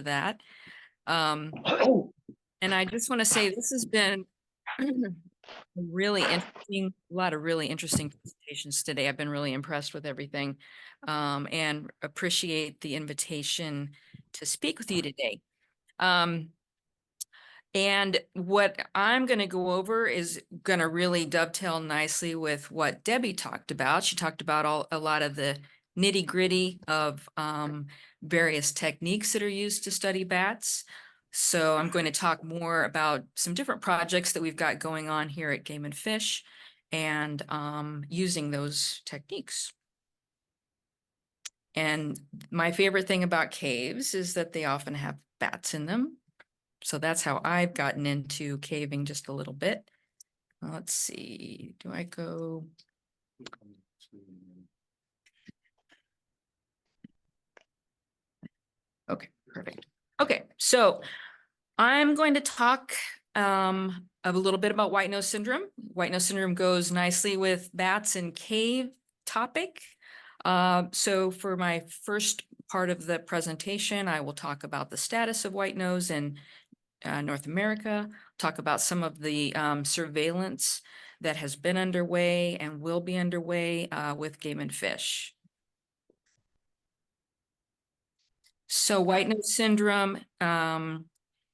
that. And I just want to say this has been really interesting, a lot of really interesting presentations today. I've been really impressed with everything, and appreciate the invitation to speak with you today. And what I'm going to go over is going to really dovetail nicely with what Debbie talked about. She talked about a lot of the nitty-gritty of various techniques that are used to study bats. So I'm going to talk more about some different projects that we've got going on here at Game and Fish and using those techniques. And my favorite thing about caves is that they often have bats in them. So that's how I've gotten into caving just a little bit. Let's see, do I go? Okay, perfect. Okay, so I'm going to talk a little bit about white nose syndrome. White nose syndrome goes nicely with bats and cave topic. So for my first part of the presentation, I will talk about the status of white nose in North America, talk about some of the surveillance that has been underway and will be underway with Game and Fish. So white nose syndrome, and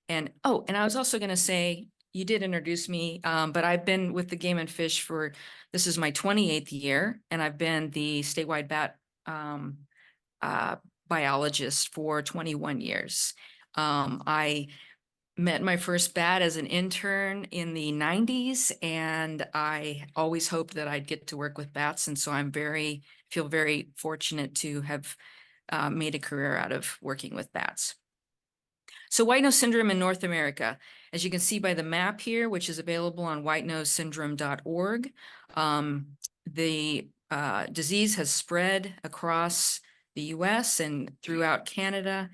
I was also going to say, you did introduce me, but I've been with the Game and Fish for, this is my 28th year, and I've been the statewide bat biologist for 21 years. I met my first bat as an intern in the 90s, and I always hoped that I'd get to work with bats. And so feel very fortunate to have made a career out of working with bats. So white nose syndrome in North America, as you can see by the map here, which is available on whitenosesyndrome.org, the disease has spread across the US and throughout Canada.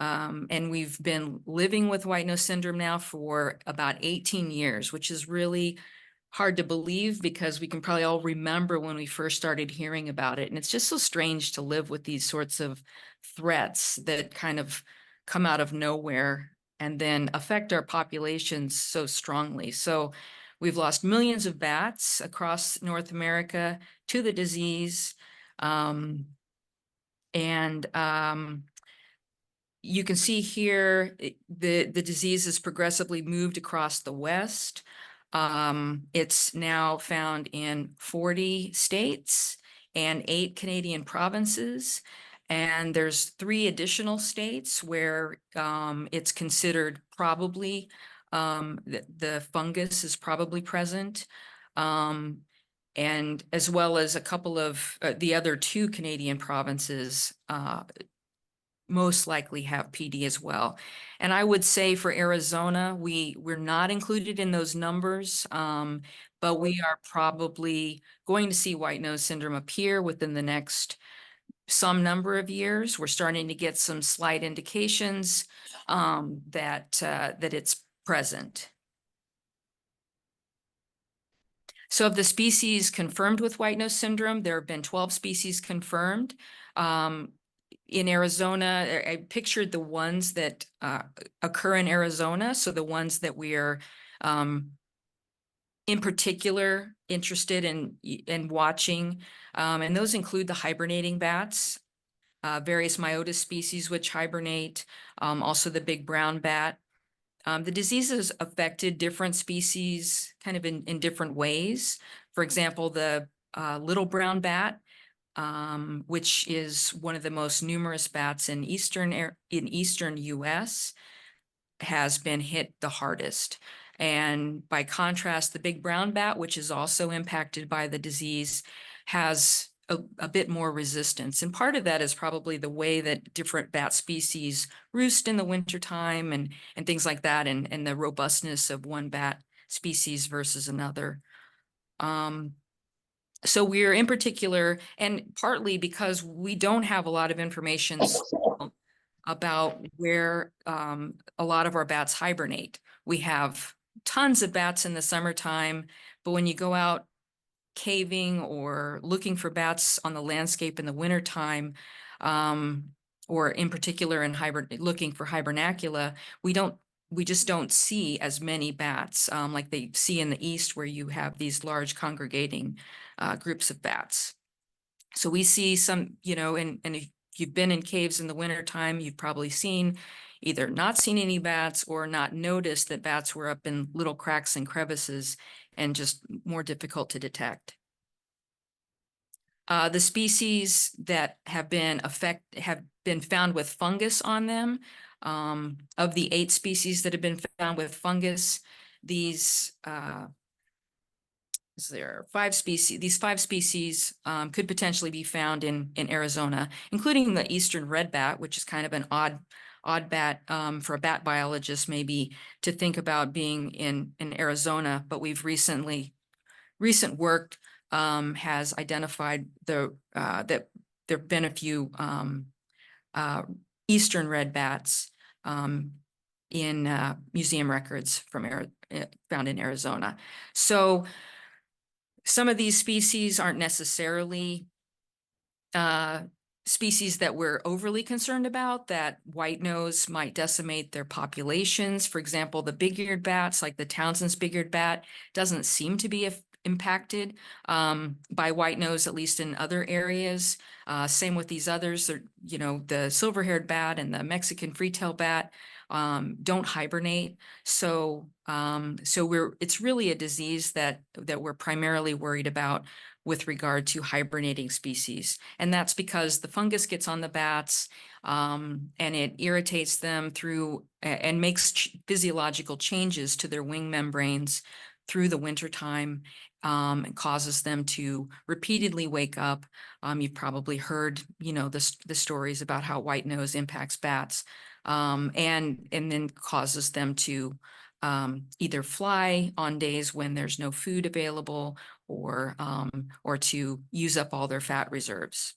And we've been living with white nose syndrome now for about 18 years, which is really hard to believe because we can probably all remember when we first started hearing about it. And it's just so strange to live with these sorts of threats that kind of come out of nowhere and then affect our populations so strongly. So we've lost millions of bats across North America to the disease. You can see here the disease has progressively moved across the West. It's now found in 40 states and 8 Canadian provinces. And there's 3 additional states where it's considered probably the fungus is probably present. And as well as a couple of the other 2 Canadian provinces most likely have PD as well. And I would say for Arizona, we're not included in those numbers, but we are probably going to see white nose syndrome appear within the next some number of years. We're starting to get some slight indications that it's present. So of the species confirmed with white nose syndrome, there have been 12 species confirmed. In Arizona, I pictured the ones that occur in Arizona. So the ones that we are in particular interested in watching. And those include the hibernating bats, various Myotis species which hibernate, also the big brown bat. The disease has affected different species kind of in different ways. For example, the little brown bat, which is one of the most numerous bats in eastern US, has been hit the hardest. And by contrast, the big brown bat, which is also impacted by the disease, has a bit more resistance. And part of that is probably the way that different bat species roost in the wintertime and things like that, and the robustness of one bat species versus another. So we're in particular, and partly because we don't have a lot of information about where a lot of our bats hibernate. We have tons of bats in the summertime, but when you go out caving or looking for bats on the landscape in the wintertime, or in particular in looking for hibernacula, we just don't see as many bats like they see in the east, where you have these large congregating groups of bats. So we see some, and if you've been in caves in the wintertime, you've probably either not seen any bats or not noticed that bats were up in little cracks and crevices and just more difficult to detect. The species that have been found with fungus on them. Of the 8 species that have been found with fungus, there are 5 species. These 5 species could potentially be found in Arizona, including the eastern red bat, which is kind of an odd bat for a bat biologist maybe to think about being in Arizona. But recent work has identified that there have been a few eastern red bats in museum records found in Arizona. So some of these species aren't necessarily species that we're overly concerned about, that white nose might decimate their populations. For example, the big-eared bats, like the Townsend's big-eared bat, doesn't seem to be impacted by white nose, at least in other areas. Same with these others. The silver-haired bat and the Mexican free-tail bat don't hibernate. So it's really a disease that we're primarily worried about with regard to hibernating species. And that's because the fungus gets on the bats and it irritates them and makes physiological changes to their wing membranes through the wintertime and causes them to repeatedly wake up. You've probably heard, the stories about how white nose impacts bats and then causes them to either fly on days when there's no food available or to use up all their fat reserves.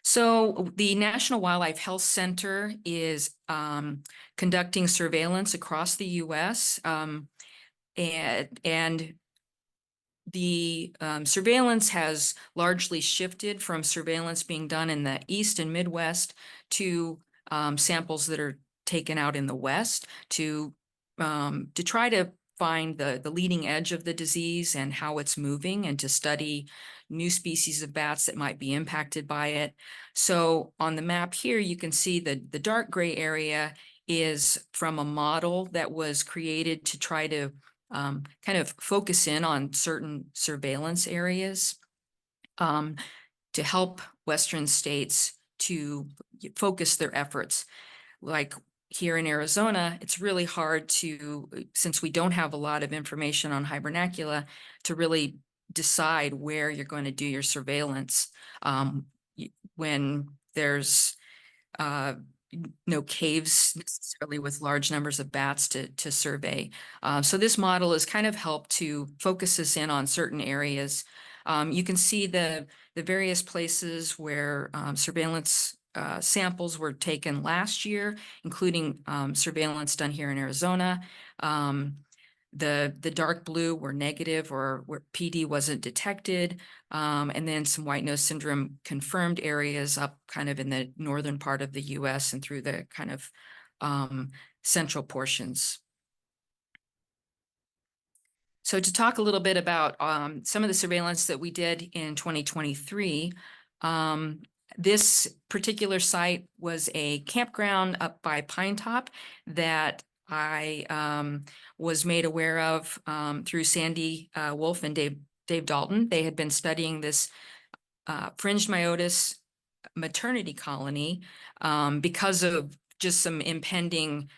So the National Wildlife Health Center is conducting surveillance across the U.S. And the surveillance has largely shifted from surveillance being done in the East and Midwest to samples that are taken out in the West to try to find the leading edge of the disease and how it's moving, and to study new species of bats that might be impacted by it. So on the map here, you can see the dark gray area is from a model that was created to try to kind of focus in on certain surveillance areas to help Western states to focus their efforts. Like here in Arizona, it's really hard since we don't have a lot of information on hibernacula, to really decide where you're going to do your surveillance when there's no caves necessarily with large numbers of bats to survey. So this has kind of helped to focus us in on certain areas. You can see the various places where surveillance samples were taken last year, including surveillance done here in Arizona. The dark blue were negative, or where PD wasn't detected, and then some white nose syndrome confirmed areas up kind of in the northern part of the U.S. and through the kind of central portions. So to talk a little bit about some of the surveillance that we did in 2023, this particular site was a campground up by Pine Top that I was made aware of through Sandy Wolf and Dave Dalton. They had been studying this fringed myotis maternity colony because of just some impending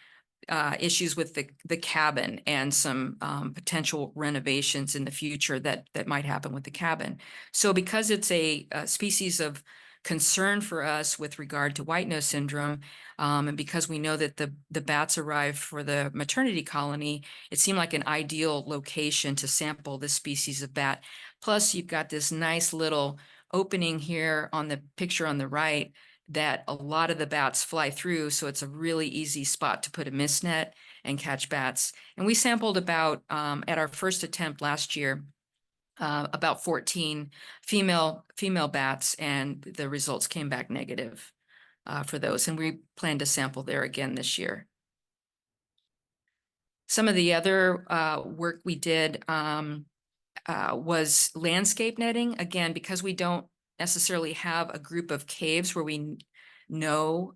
issues with the cabin and some potential renovations in the future that might happen with the cabin. So because it's a species of concern for us with regard to white nose syndrome, and because we know that the bats arrive for the maternity colony, it seemed like an ideal location to sample this species of bat. Plus, you've got this nice little opening here on the picture on the right that a lot of the bats fly through, so it's a really easy spot to put a mist net and catch bats. And we sampled about, at our first attempt last year, about 14 female bats, and the results came back negative for those. And we plan to sample there again this year. Some of the other work we did was landscape netting. Again, because we don't necessarily have a group of caves where we know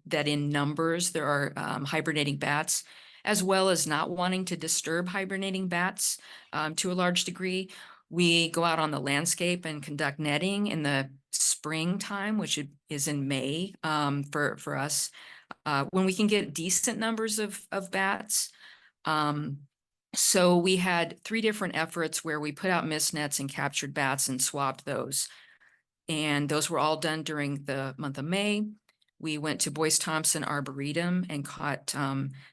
that in numbers there are hibernating bats, as well as not wanting to disturb hibernating bats to a large degree. We go out on the landscape and conduct netting in the springtime, which is in May for us, when we can get decent numbers of bats. So we had 3 different efforts where we put out mist nets and captured bats and swabbed those. And those were all done during the month of May. We went to Boyce Thompson Arboretum and caught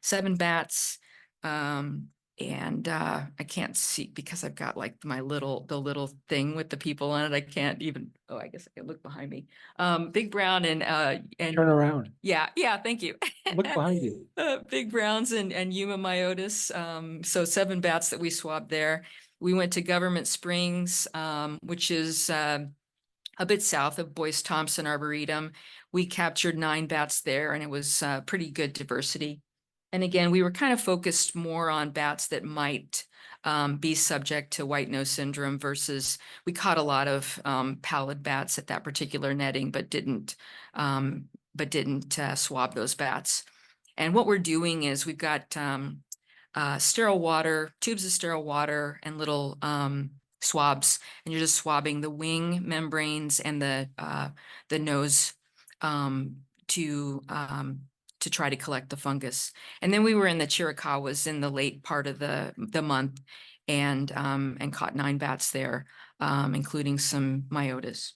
7 bats. And I can't see because I've got like the little thing with the people on it. I can't even, oh, I guess I can look behind me. Big brown and Turn around. yeah, thank you. Look behind you. Big browns and Yuma myotis. So 7 bats that we swabbed there. We went to Government Springs, which is a bit south of Boyce Thompson Arboretum. We captured 9 bats there, and it was pretty good diversity. And again, we were kind of focused more on bats that might be subject to white nose syndrome versus we caught a lot of pallid bats at that particular netting, but didn't swab those bats. And what we're doing is we've got sterile water, tubes of sterile water, and little swabs, and you're just swabbing the wing membranes and the nose to try to collect the fungus. And then we were in the Chiricahuas in the late part of the month and caught 9 bats there, including some myotis.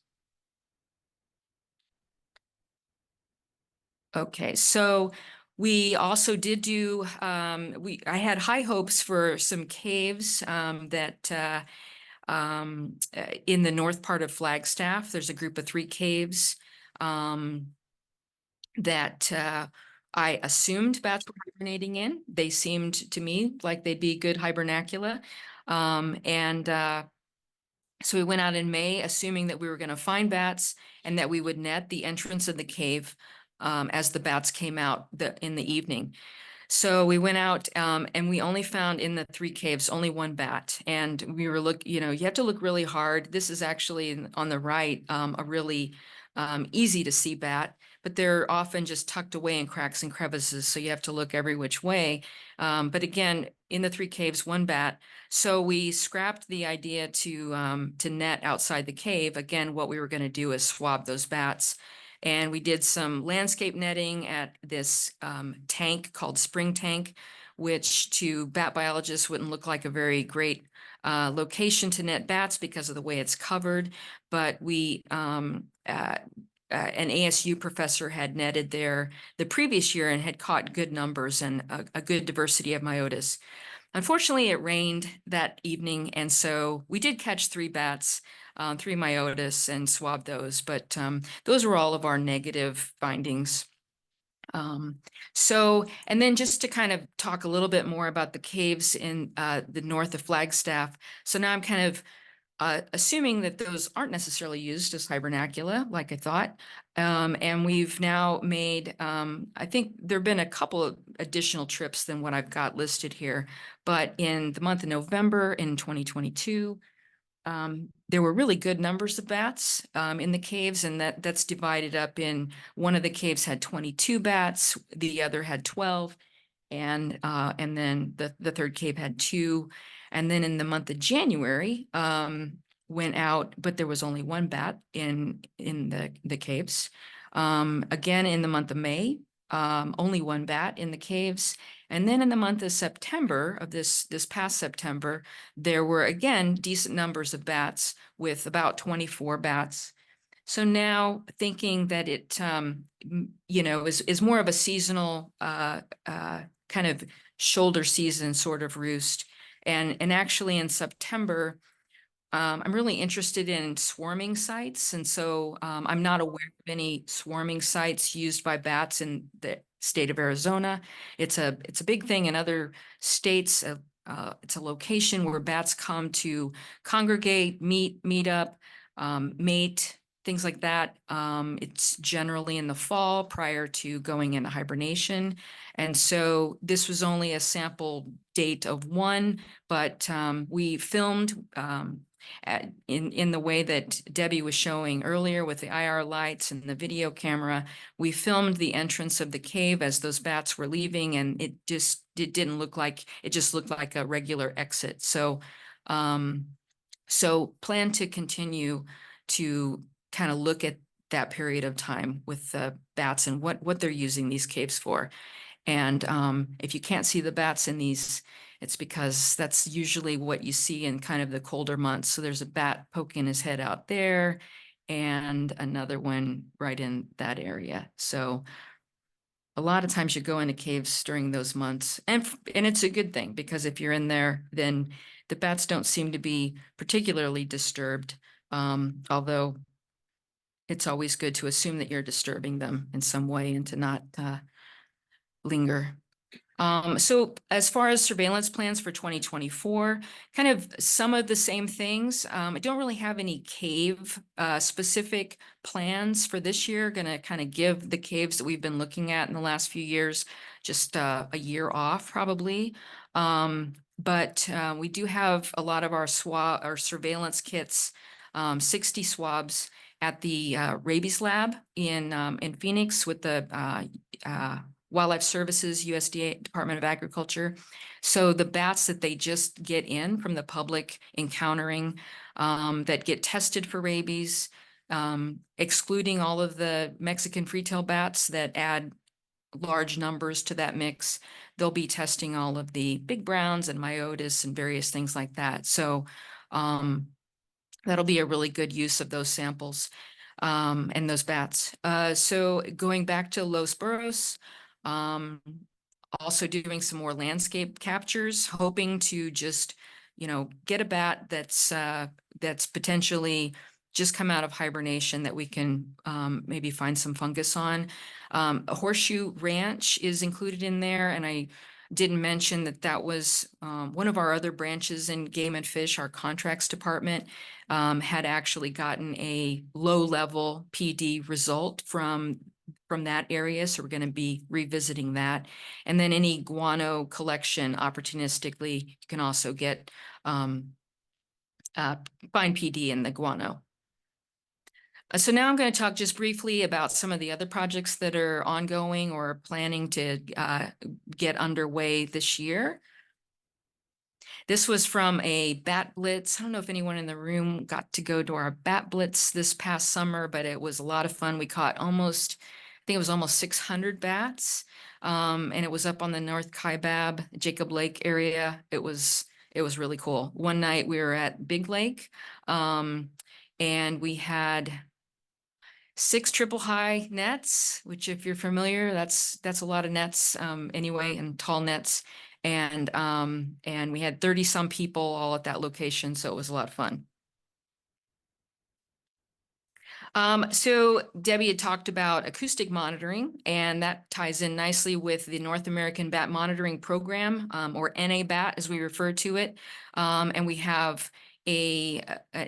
Okay, so we also did do, I had high hopes for some caves that in the north part of Flagstaff. There's a group of 3 caves that I assumed bats were hibernating in. They seemed to me like they'd be good hibernacula. So we went out in May, assuming that we were going to find bats and that we would net the entrance of the cave as the bats came out in the evening. So we went out and we only found in the 3 caves only 1 bat. And we were you have to look really hard. This is actually on the right, a really easy to see bat, but they're often just tucked away in cracks and crevices. So you have to look every which way. But again, in the 3 caves, 1 bat. So we scrapped the idea to net outside the cave. Again, what we were going to do is swab those bats. And we did some landscape netting at this tank called Spring Tank, which to bat biologists wouldn't look like a very great location to net bats because of the way it's covered. But an ASU professor had netted there the previous year and had caught good numbers and a good diversity of myotis. Unfortunately, it rained that evening, and so we did catch 3 bats, 3 myotis, and swabbed those, but those were all of our negative findings. And then just to kind of talk a little bit more about the caves in the north of Flagstaff. So now I'm kind of assuming that those aren't necessarily used as hibernacula, like I thought. And we've now made, I think there have been a couple of additional trips than what I've got listed here. But in the month of November in 2022, there were really good numbers of bats in the caves, and that's divided up in one of the caves had 22 bats, the other had 12. And then the 3rd cave had 2. And then in the month of January, went out, but there was only 1 bat in the caves. Again, in the month of May, only 1 bat in the caves. And then in the month of September of this past September, there were again decent numbers of bats with about 24 bats. So now thinking that it, is more of a seasonal kind of shoulder season sort of roost. And actually in September, I'm really interested in swarming sites. And so I'm not aware of any swarming sites used by bats in the state of Arizona. It's a big thing in other states. it's a location where bats come to congregate, meet up, mate, things like that. It's generally in the fall prior to going into hibernation. And so this was only a sample date of one, but we filmed in the way that Debbie was showing earlier with the IR lights and the video camera. We filmed the entrance of the cave as those bats were leaving, and it didn't look like, it just looked like a regular exit. So plan to continue to kind of look at that period of time with the bats and what they're using these caves for. And if you can't see the bats in these, it's because that's usually what you see in kind of the colder months. So there's a bat poking his head out there and another one right in that area. So a lot of times you go into caves during those months, and it's a good thing, because if you're in there, then the bats don't seem to be particularly disturbed. Although it's always good to assume that you're disturbing them in some way and to not linger. So as far as surveillance plans for 2024, kind of some of the same things. I don't really have any cave specific plans for this year. Going to kind of give the caves that we've been looking at in the last few years just a year off probably. But we do have a lot of our surveillance kits, 60 swabs at the rabies lab in Phoenix with the Wildlife Services, USDA, Department of Agriculture. So the bats that they just get in from the public encountering that get tested for rabies, excluding all of the Mexican free-tail bats that add large numbers to that mix, they'll be testing all of the big browns and myotis and various things like that. So that'll be a really good use of those samples and those bats. So going back to Los Burros, also doing some more landscape captures, hoping to just, get a bat that's potentially just come out of hibernation that we can maybe find some fungus on. A horseshoe ranch is included in there, and I didn't mention that was one of our other branches in Game and Fish. Our contracts department had actually gotten a low-level PD result from that area. So we're going to be revisiting that. And then any guano collection opportunistically, you can also get find PD in the guano. So now I'm going to talk just briefly about some of the other projects that are ongoing or planning to get underway this year. This was from a bat blitz. I don't know if anyone in the room got to go to our bat blitz this past summer, but it was a lot of fun. We caught almost 600 bats. And it was up on the North Kaibab, Jacob Lake area. It was really cool. One night we were at Big Lake, and we had 6 triple high nets, which if you're familiar, that's a lot of nets anyway, and tall nets. And we had 30 some people all at that location. So it was a lot of fun. So Debbie had talked about acoustic monitoring, and that ties in nicely with the North American Bat Monitoring Program, or NABAT as we refer to it. And we have an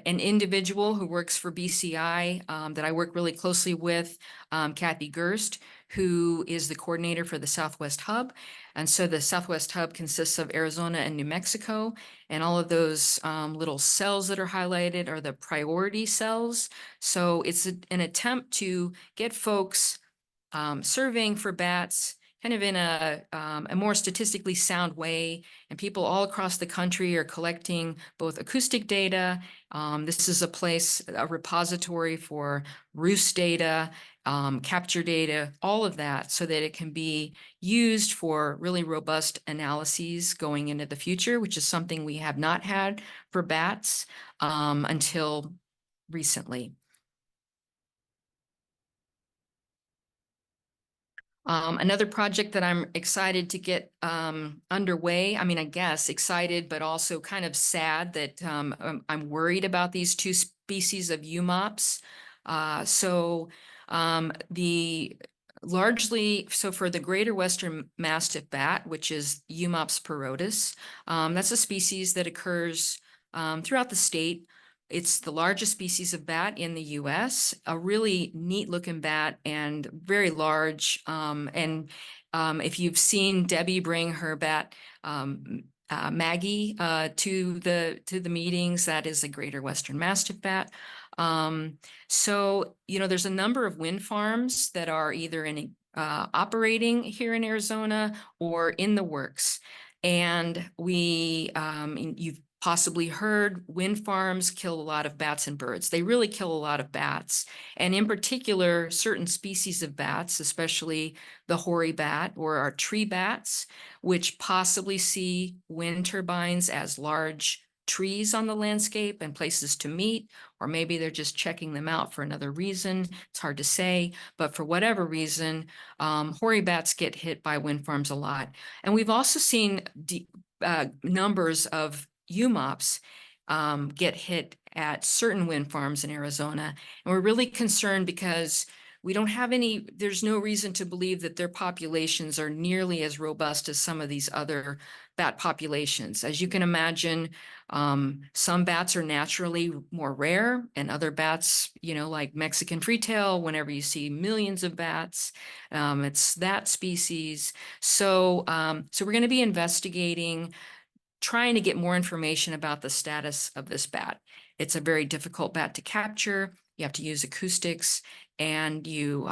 individual who works for BCI that I work really closely with, Kathy Gerst, who is the coordinator for the Southwest Hub. And so the Southwest Hub consists of Arizona and New Mexico, and all of those little cells that are highlighted are the priority cells. So it's an attempt to get folks surveying for bats kind of in a more statistically sound way. And people all across the country are collecting both acoustic data. This is a repository for roost data, capture data, all of that, so that it can be used for really robust analyses going into the future, which is something we have not had for bats until recently. Another project that I'm excited to get underway. I mean, I guess excited, but also kind of sad that I'm worried about these 2 species of UMOPs. The largely, so for the greater Western Mastiff bat, which is Eumops parotis, that's a species that occurs throughout the state. It's the largest species of bat in the US, a really neat looking bat and very large. If you've seen Debbie bring her bat, Maggie, to the meetings, that is a greater Western Mastiff bat. So, there's a number of wind farms that are either operating here in Arizona or in the works. And you've possibly heard wind farms kill a lot of bats and birds. They really kill a lot of bats. And in particular, certain species of bats, especially the hoary bat or our tree bats, which possibly see wind turbines as large trees on the landscape and places to meet, or maybe they're just checking them out for another reason. It's hard to say, but for whatever reason, hoary bats get hit by wind farms a lot. And we've also seen numbers of Eumops get hit at certain wind farms in Arizona. And we're really concerned because we don't have there's no reason to believe that their populations are nearly as robust as some of these other bat populations. As you can imagine, some bats are naturally more rare, and other bats, like Mexican freetail, whenever you see millions of bats, it's that species. So we're going to be investigating, trying to get more information about the status of this bat. It's a very difficult bat to capture. You have to use acoustics, and if you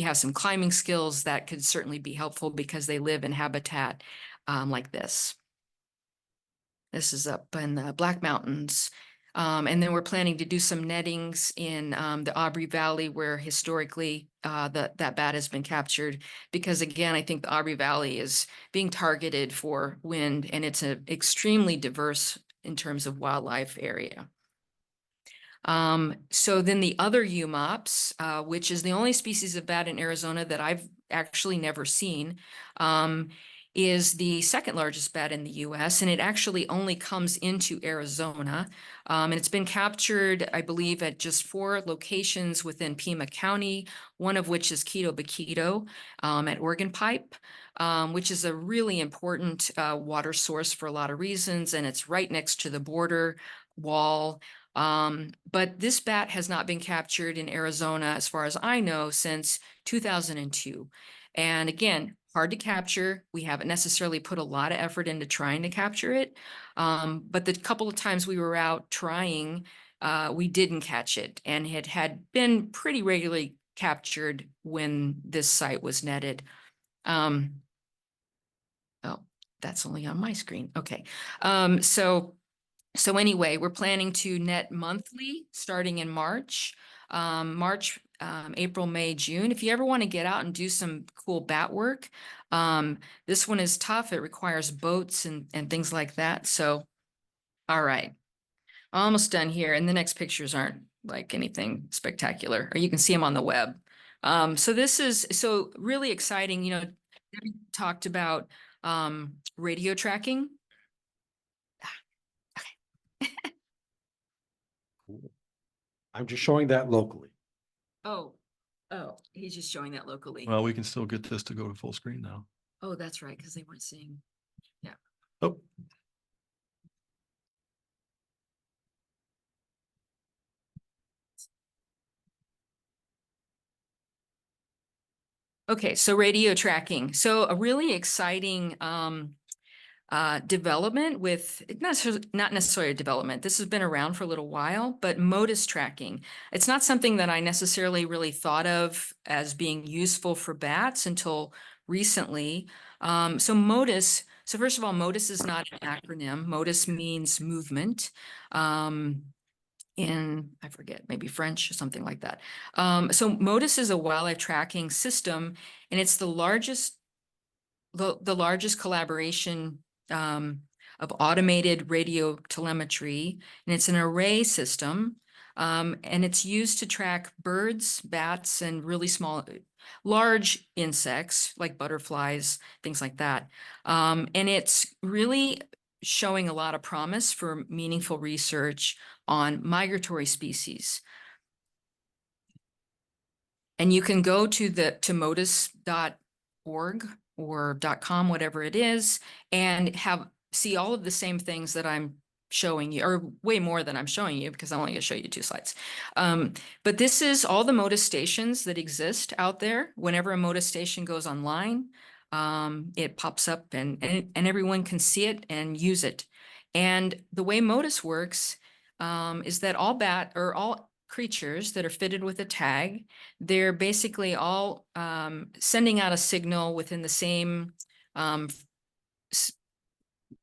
have some climbing skills, that could certainly be helpful because they live in habitat like this. This is up in the Black Mountains. And then we're planning to do some nettings in the Aubrey Valley, where historically that bat has been captured. Because again, I think the Aubrey Valley is being targeted for wind, and it's an extremely diverse in terms of wildlife area. So then the other Eumops, which is the only species of bat in Arizona that I've actually never seen, is the second largest bat in the US, and it actually only comes into Arizona. And it's been captured, I believe, at just 4 locations within Pima County, one of which is Quito Baquito at Oregon Pipe, which is a really important water source for a lot of reasons, and it's right next to the border wall. But this bat has not been captured in Arizona, as far as I know, since 2002. And again, hard to capture. We haven't necessarily put a lot of effort into trying to capture it. But the couple of times we were out trying, we didn't catch it, and it had been pretty regularly captured when this site was netted. Oh, that's only on my screen. Okay. So anyway, we're planning to net monthly starting in March, April, May, June. If you ever want to get out and do some cool bat work, this one is tough. It requires boats and things like that. So, all right, almost done here. And the next pictures aren't like anything spectacular, or you can see them on the web. So this is really exciting. We talked about radio tracking. I'm just showing that locally. Oh, he's just showing that locally. Well, we can still get this to go to full screen now. Oh, that's right, because they weren't seeing. Yeah. Oh, Okay, so radio tracking. So a really exciting development with, not necessarily a development. This has been around for a little while, but MODIS tracking. It's not something that I necessarily really thought of as being useful for bats until recently. So MODIS, so first of all, MODIS is not an acronym. MODIS means movement. I forget, maybe French or something like that. So MODIS is a wildlife tracking system, and it's the largest collaboration of automated radio telemetry, and it's an array system, and it's used to track birds, bats, and really large insects like butterflies, things like that. And it's really showing a lot of promise for meaningful research on migratory species. And you can go to modus.org or .com, whatever it is, and see all of the same things that I'm showing you, or way more than I'm showing you, because I'm only going to show you 2 slides. But this is all the Modus stations that exist out there. Whenever a Modus station goes online, it pops up and everyone can see it and use it. And the way Modus works is that all creatures that are fitted with a tag, they're basically all sending out a signal within the same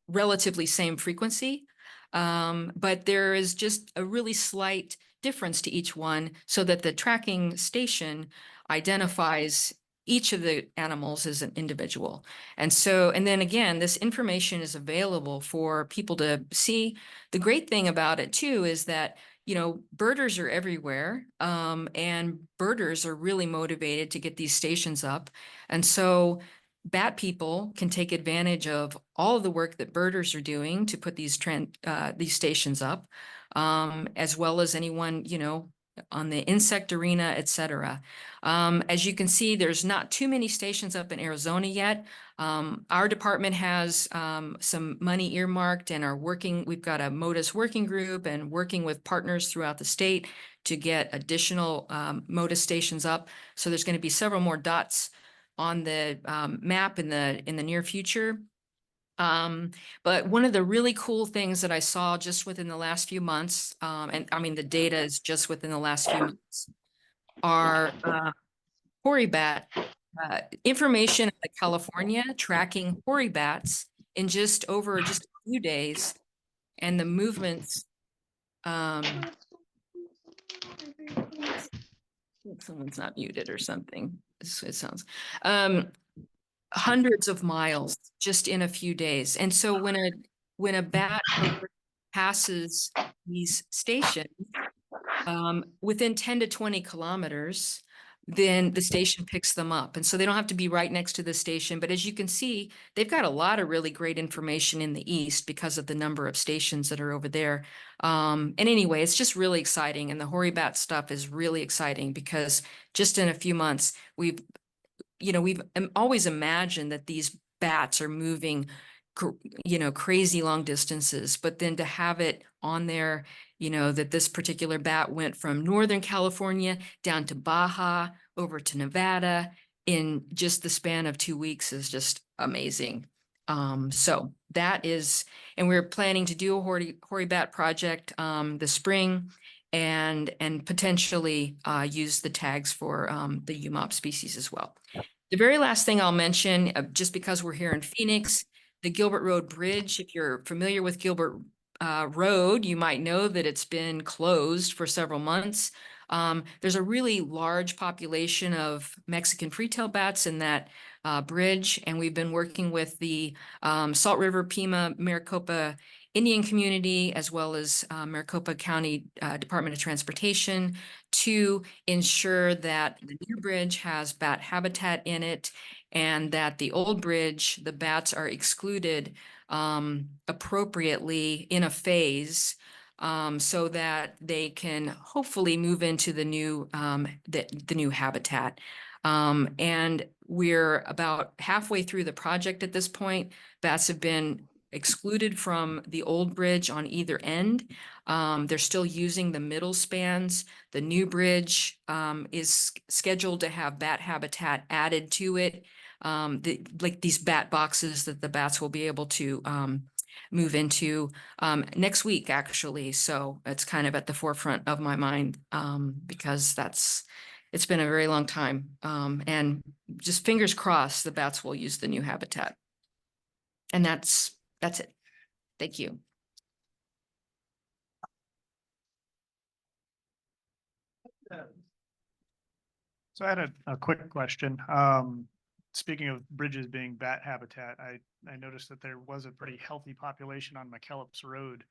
relatively same frequency. But there is just a really slight difference to each one, so that the tracking station identifies each of the animals as an individual. And then again, this information is available for people to see. The great thing about it too is that, birders are everywhere, and birders are really motivated to get these stations up. And so bat people can take advantage of all of the work that birders are doing to put these stations up, as well as anyone, on the insect arena, et cetera. As you can see, there's not too many stations up in Arizona yet. Our department has some money earmarked and we've got a Modus working group and working with partners throughout the state to get additional Modus stations up. So there's going to be several more dots on the map in the near future. But one of the really cool things that I saw just within the last few months, and I mean, the data is just within the last few months, are hoary bat information in California tracking hoary bats in just a few days, and the movements. Someone's not muted or something. It sounds. Hundreds of miles just in a few days. And so when a bat passes these stations within 10 to 20 kilometers, then the station picks them up. And so they don't have to be right next to the station. But as you can see, they've got a lot of really great information in the east because of the number of stations that are over there. And anyway, it's just really exciting. And the hoary bat stuff is really exciting because just in a few months, we've always imagined that these bats are moving, crazy long distances, but then to have it on there, that this particular bat went from Northern California down to Baja, over to Nevada in just the span of 2 weeks is just amazing. So that is, and we're planning to do a hoary bat project this spring, and potentially use the tags for the UMOP species as well. The very last thing I'll mention, just because we're here in Phoenix, the Gilbert Road Bridge. If you're familiar with Gilbert Road, you might know that it's been closed for several months. There's a really large population of Mexican free-tailed bats in that bridge, and we've been working with the Salt River, Pima, Maricopa Indian community, as well as Maricopa County Department of Transportation, to ensure that the new bridge has bat habitat in it, and that the old bridge, the bats are excluded appropriately in a phase, so that they can hopefully move into the new habitat. And we're about halfway through the project at this point. Bats have been excluded from the old bridge on either end. They're still using the middle spans. The new bridge is scheduled to have bat habitat added to it, like these bat boxes that the bats will be able to move into next week, actually. So it's kind of at the forefront of my mind because it's been a very long time. And just fingers crossed the bats will use the new habitat. And that's it. Thank you. So I had a quick question. Speaking of bridges being bat habitat, I noticed that there was a pretty healthy population on McKellips Road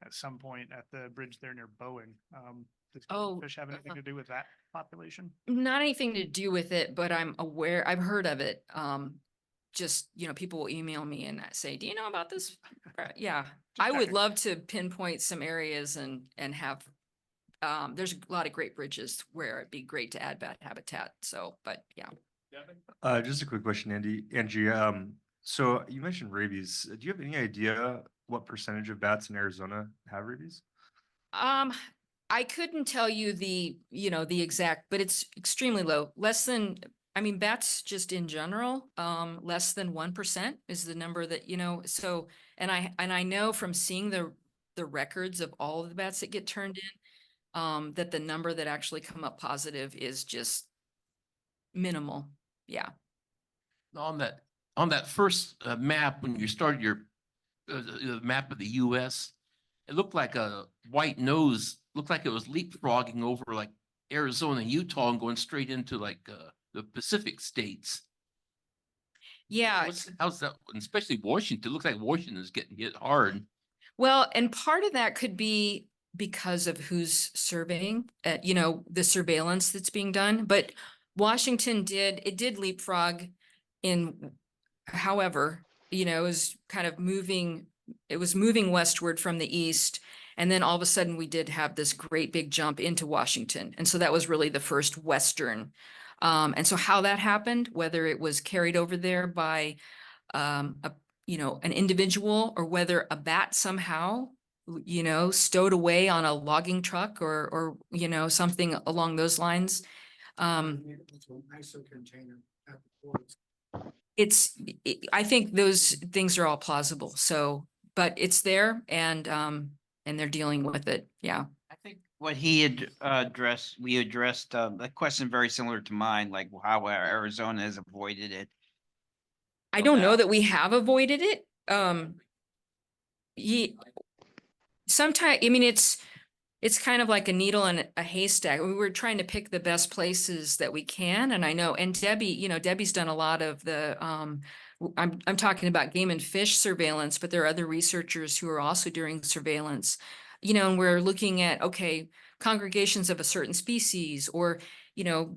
at some point at the bridge there near Bowen. Does fish have anything to do with that population? Not anything to do with it, but I'm aware, I've heard of it. Just, people will email me and say, do you know about this? Yeah, I would love to pinpoint some areas and have there's a lot of great bridges where it'd be great to add bat habitat. So, but yeah. Just a quick question, Angie. So you mentioned rabies. Do you have any idea what percentage of bats in Arizona have rabies? I couldn't tell you the exact, but it's extremely low. Less than, I mean, bats just in general, less than 1% is the number that, so, and I know from seeing the records of all of the bats that get turned in, that the number that actually come up positive is just minimal. Yeah. On that first map, when you started your map of the US, it looked like a white nose, looked like it was leapfrogging over like Arizona and Utah and going straight into like the Pacific states. Yeah. How's that? And especially Washington. It looks like Washington is getting hit hard. Well, and part of that could be because of who's surveying, the surveillance that's being done. But Washington did leapfrog in, however, it was kind of moving, it was moving westward from the east. And then all of a sudden we did have this great big jump into Washington. And so that was really the first Western. And so how that happened, whether it was carried over there by an individual or whether a bat somehow, stowed away on a logging truck or something along those lines. I think those things are all plausible. So, but it's there and they're dealing with it. Yeah. I think what he had we addressed a question very similar to mine, like how Arizona has avoided it. I don't know that we have avoided it. Sometimes, I mean, it's kind of like a needle in a haystack. We were trying to pick the best places that we can. And I know, and Debbie's done a lot of the, I'm talking about game and fish surveillance, but there are other researchers who are also doing surveillance, and we're looking at, okay, congregations of a certain species or,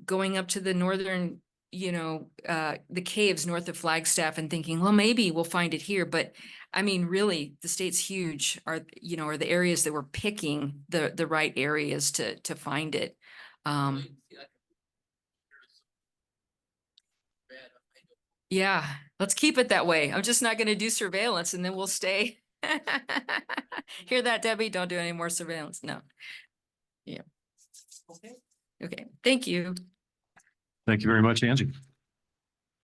going up to the northern, the caves north of Flagstaff and thinking, well, maybe we'll find it here. But I mean, really, the state's huge. Are the areas that we're picking the right areas to find it. Yeah, let's keep it that way. I'm just not going to do surveillance and then we'll stay. Hear that, Debbie? Don't do any more surveillance. No. Yeah. Okay. Thank you. Thank you very much, Angie.